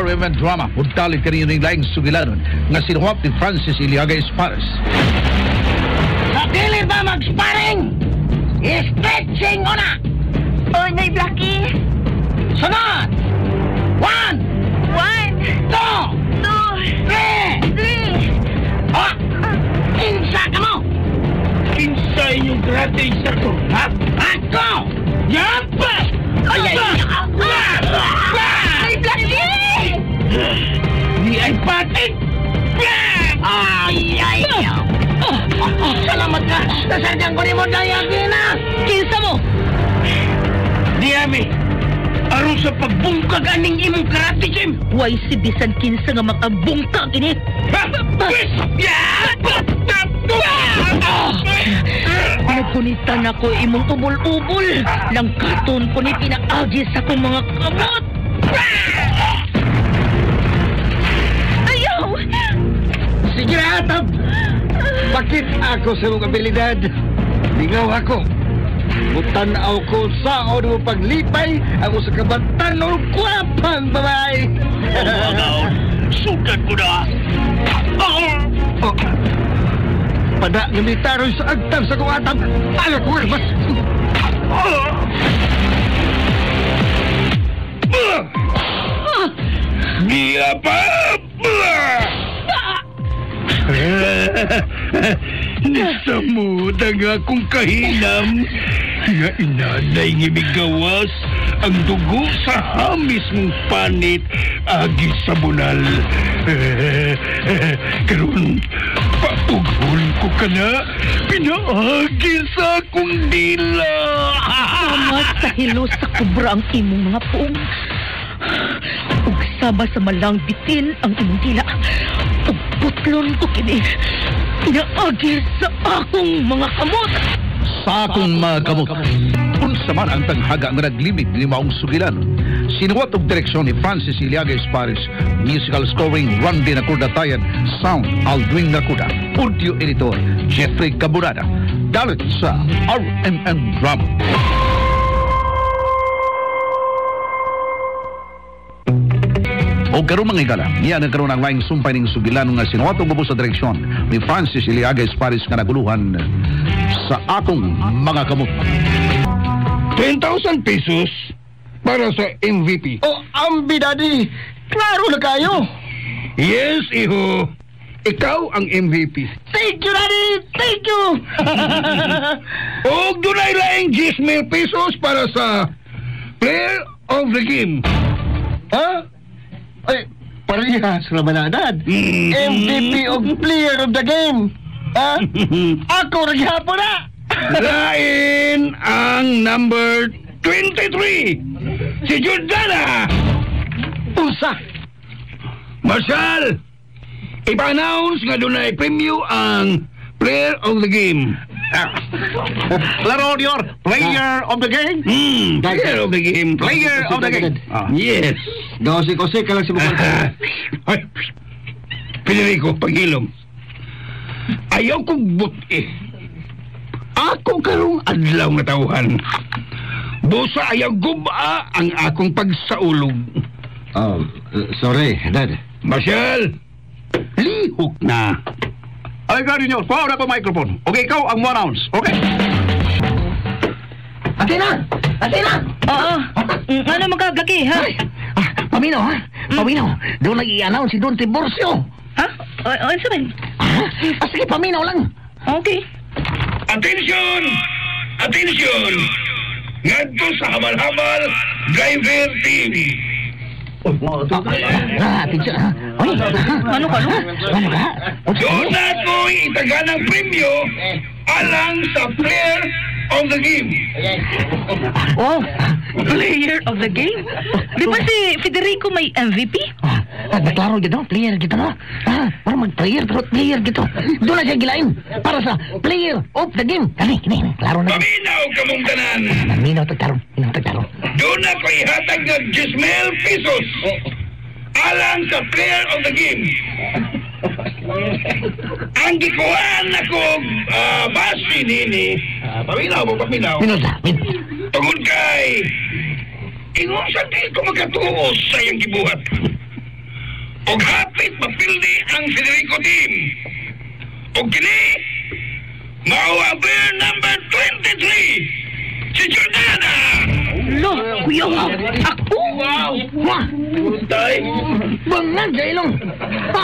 RMN Drama. Puntalit ka rin yung laing sugilanon nga sinuhap ni Francis Iliaga Espares. Sa dili ba mag-sparring? Stretching una! Oh, Nay Blackie! Sunod! 1, 1, 2, 3! 3! Ah! Kinsa ka mo! Kinsa inyong karate sa ko, ha? Ako! Yapa! Ay! Nay Blackie! Di ay patik! Ay! Salamat ka! Nasadyang ko rin mo dayagin na! Kinsa mo? Di ami! Aron sa pagbungkag aning imong karate gym! Way si bisan kinsa nga makabungkag ini! Nagkunitan ako imong ubol-ubol. Langkaton ko ni pinaagi sa kong mga kamot. Ayaw! Sige na, Atab! Bakit ako sa mong abilidad? Lingaw ako. Mutanaw ko sa o paglipay ako sa kabatan o kwapang babae. Sugat ko na! Oh. Pada ng militaroy sa agtang sa kuwatang anak ko mas. Dia pa! Nasamud ang akong kahinam. Nga inanay ngimigawas ang dugo sa hamis mong panit agi sa bunal. Karon, paughol ko ka na. Pinaagi sa akong dila. Salamat sa hilo sa kubra ang imong mga puong. Ug sama sa malang bitin ang imong dila. Ug putlon ko kini. Pinaagi sa akong mga kamot. Sa akong mga kamot. Unsa man ang tanghaga nga naglimit ni maong sugilan. Sinuwat og direksyon ni Francis Iliaga Espares. Musical scoring Randy Nacordatayan. Sound Aldwin Nacuda. Audio editor Jeffrey Caburada. Dalit sa RMN Drama. O karon mga igala, niya nagkaroon ang laing sumpay ng sugilan nga sinuwat og sa direksyon ni Francis Iliaga Espares nga naguluhan sa akong mga kamot. 10,000 pesos para sa MVP. Oh, ambi, Daddy. Klaro na kayo. Yes, iho. Ikaw ang MVP. Thank you, Daddy. Thank you. O dunay laing 10,000 pesos para sa Player of the Game. Ha? Ay, parehas naman na, Dad. MVP of Player of the Game. Ha? Ako rin hapon na. Lain ang number 23. Si Jordana. Usa. Marshal, ipa-announce nga dunay premyo ang Player of the Game. Claro, Dior, Player of the Game. Player of the Game. Player of the Game. Yes. Gawsi-gawsi ka lang si Bukal. Ay, Federico, pagilom. Ayaw kong buti. Ako karong adlaw nga tauhan. Busa ayaw guba ang akong pagsaulog. Oh, sorry, Dad. Marshal, lihok na. Ay, gano'n nyo, pao na pa microphone. Okay, ikaw ang 1 ounce. Okay? Atina! Atina! Oo. Ano mga Blackie, ha? Paminaw, ha? Paminaw. Doon nag-i-announce si Don Tiburcio. Ha? Ano sabihin? Sige, paminaw lang. Okay. Atensyon! Atensyon! Ngadto sa Habal-Habal Driver TV. Atensyon, ha? Oy, Ano ka, no? ano ka? Doon ako'y itaganang premyo alang sa Player of the Game. Oh, Player of the Game? Di ba si Federico may MVP? Naklaro gito, player gito, no? Para mag-player, pero player gito. Doon na siya gilain para sa Player of the Game. Kani, klaro na. Paminaw ka mong tanan. Minaw tagkaroon, Doon ako'y hatag ng 10,000 pesos alang sa Player of the Game. Ang gikuhaan ako basi nini. Paminaw mo, paminaw. Minaw sa, Tungod kay ingon sa di ko magkatuos sa iyang gibuhat. O hapit mapildi ang Federico team. O kini, Mauaber number 23, si Jordana. Lo, kuya nga. Ako? Wow! Wah! Tutay! Bangan sa ilong! Ha!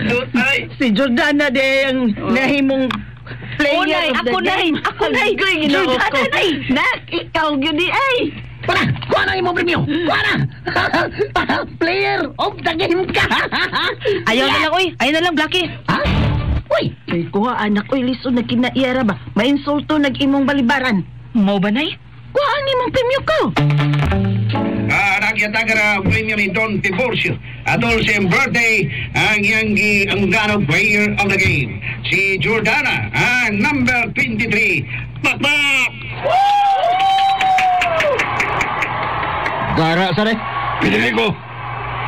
Tutay! Si Jordana de ang nahimong player of the game. Ako nay. Jordana nay. Nak, ikaw yun di ay. Para! Kuha na imong premyo! Kuha na! Player of the game ka! Ayaw na lang, oy. Ayaw na lang, Blackie. Ha? Uy! Ay, kuha anak ko, lisod na kinaiyara ba? Mainsulto nag-imong balibaran. Mau ba, nay? Kuha ang imong premyo ko. Nakyataga na premium ni Don Tiburcio. Atol sa birthday ang iyang angganong player of the game. Si Jordana, ang number 23. Bakbak! Gara, sare. Federico,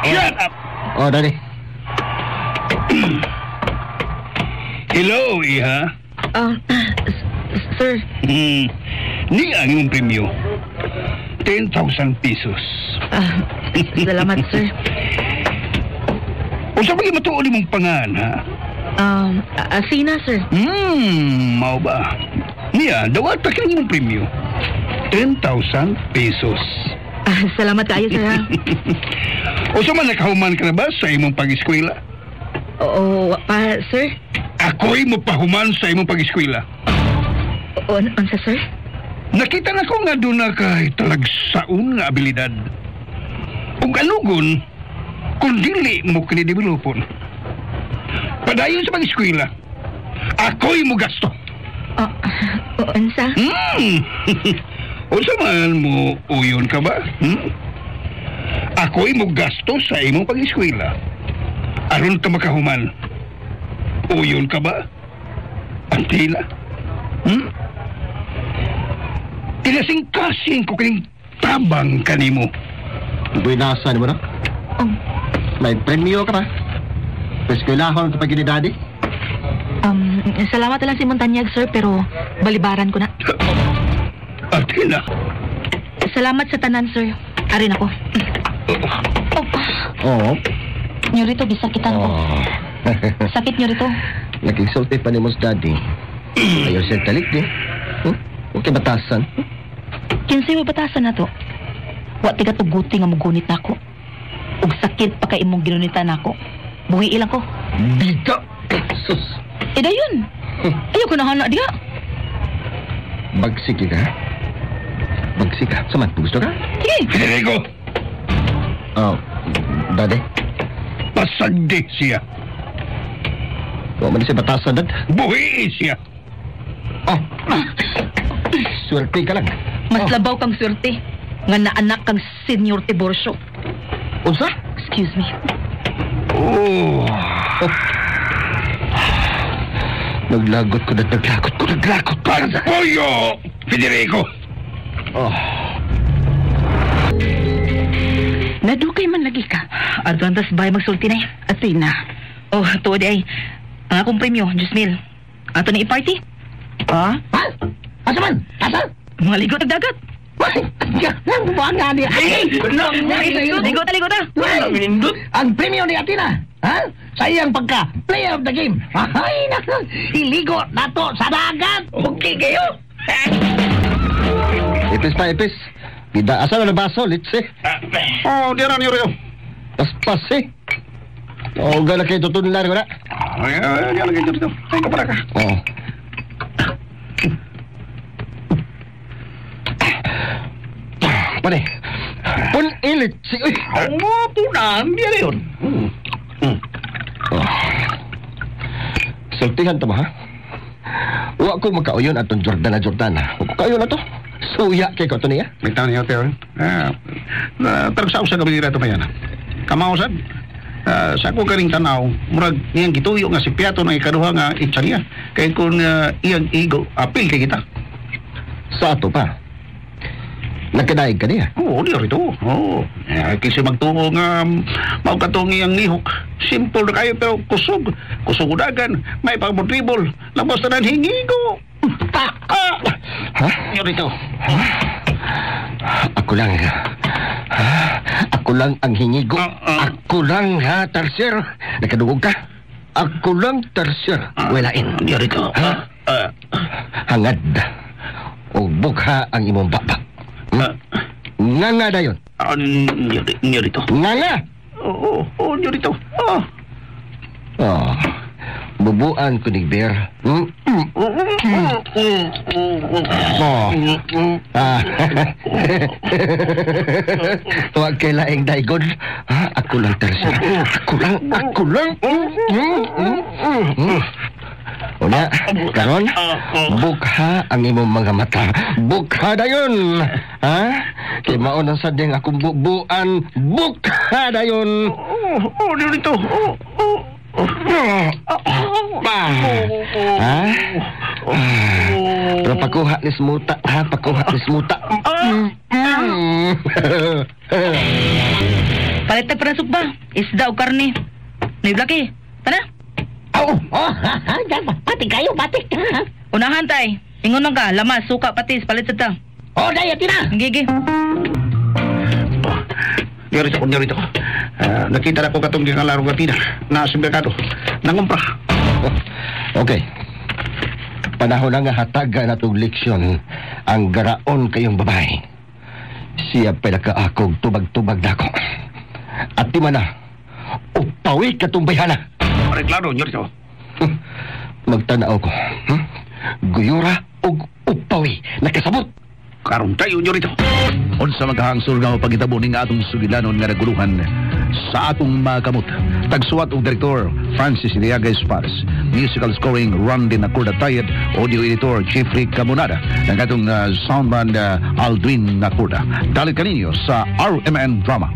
shut up! Oh, dali. Hello, Iha. Sir, Ni ang iyong premyo. 10,000 pesos. salamat, sir. O sa bagay matuuli mong pangan, ha? Asina, sir. Mau ba? Niya, dawat pa kang iyong premyo. 10,000 pesos. Salamat kayo, sir, ha? O sa man nakahuman ka na ba sa imong pag-eskwela? Oo, pa, sir? Ako'y mo pahuman sa imong pag-eskwela. Unsa, sir? Nakita na ko nga doon na kay talagsaon nga abilidad. Ug anugon, kung dili mo kinidevelopon. Padayon sa pag-eskwela, ako'y mo gasto. Unsa? O sa man mo uyon ka ba? Ako'y mo gasto sa imong pag-eskwela. Aron ka makahuman. Uyon ka ba? Antila? Kinasing-kasing ko kayong tabang kanimo. Buinasan mo na? May premyo ka ba? Peskwelahon sa pag-inidadi? Salamat lang si Montanyag, sir, pero balibaran ko na. Antila? Salamat sa tanan, sir. Arin ako. Oo. Nyo rito, bisakitan ko. Sakit nyo rito. Nag-insulti pa ni Mos Daddy. Ayaw siya talik di. Okay, batasan. Kinsay mo batasan na to? Wa tiga tuguti nga mugunit na ako. Ug sakit pa kay imong ginunitan nako. Buhi ilang ko. Bida! Sus! Dayon. Ayaw ko nahana diha. Bagsiki ka? Bagsik ka? Saman, gusto ka? Sige. Federico, Oh, Daddy. pasagdi siya. Huwag man siya batasan, Dad. Buhi siya. Oh! Swerte ka lang. Mas labaw kang swerte. Nga naanak kang Senior Tiburcio. Unsa? Excuse me. Oh. Naglagot ko. Pagpoyo, Federico. Oh. Nadukay man lagi ka. Advantas bay magsulti na Athena. Oh, tuod ay. Ang akong premyo, Jusmil. Ato na i-party? Ha? Asa man? Asa? Mga ligot ang dagat. Ay! Ang buwan nga niya! Ay! Ligot na. Ang premyo ni Athena! Ha? Sa iyang pagka player of the game! Ay! Naku! Iligo na to sa dagat! Okay kayo! Ipis pa, ipis. Bida, asa na baso, litsi. Oh, diyan niyo rin. Paspas eh. Oh, gala kayo tutunan ko na. Ay, lagi dito. Ay, kapara ka. Oh. Pane. Pun ilit si... Uy! Oh, punan. Diyan yun. Oh. Sultihan to ba, ha? Wa ko makauyon atong Jordana. Wa ko kauyon na to. Suya kay ko to niya. Bitaw niyo, Teo. Taragsa-usa kami nila ito pa yan. Kamausan. Sa ako karing tanaw, murag niyang gituyo nga si Piato ng ikaduha nga itsa niya. Kaya kung iyang igo, apil kay kita. Sa ato pa. Nagkadaig ka niya. Oo, di rito. Oo. Kasi magtuo nga maukatong iyang nihok. Simple na kayo pero kusog. Kusog udagan. May pagmotribol. Labas na ng hingigo. Ha? Di rito. Ako lang. Ako lang ang hingigo. Ako lang ha, Tarsier. Nakadungog ka? Ako lang, Tarsier. Walain. Yorito. Ha? Hangad. O bukha ang imong baba. Nga dayon. Yorito. Nga. Yorito. Oh. Bubuan ko ni Bear. Oh. Huwag kay laing daigod. Ako lang, Tarsier. Ako lang. Una, karon, bukha ang imong mga mata. Bukha dayon. Kay maunang sadyang akong bubuan. Bukha dayon. Yorito. Pero pakuha ni Smuta, pakuha ni Smuta. Palitag parasok ba? Isda o karne. Naibulaki. Tana? Patik kayo, patik. Unahan tay. Ingon man ka, lamas, suka, patis, palit sa ta. Daya, tina. Gigi. Yorito. Nakita na ko katong gingalaro gatina na sa merkado. Nangumpra. Okay. Panahon na nga hataga na itong leksyon ang garaon kayong babae. Siya pala kaakog tubag-tubag na ako. At di man na, upawi ka itong bayhana. Reklaro, Yorito. Magtanaw ko. Guyura o upawi. Nakasabot. Karon tayo, Yorito. Unsa maghahangsol nga pagitabo ning atong sugilanon nga naguluhan sa atong mga kamot. Tagsuwat og direktor Francis Iliaga Espares, musical scoring Rondin Nakurda-Tayed, audio editor Jeffrey Camonada, ng atong soundman Aldwin Nakurda. Dalit kaninyo sa RMN Drama.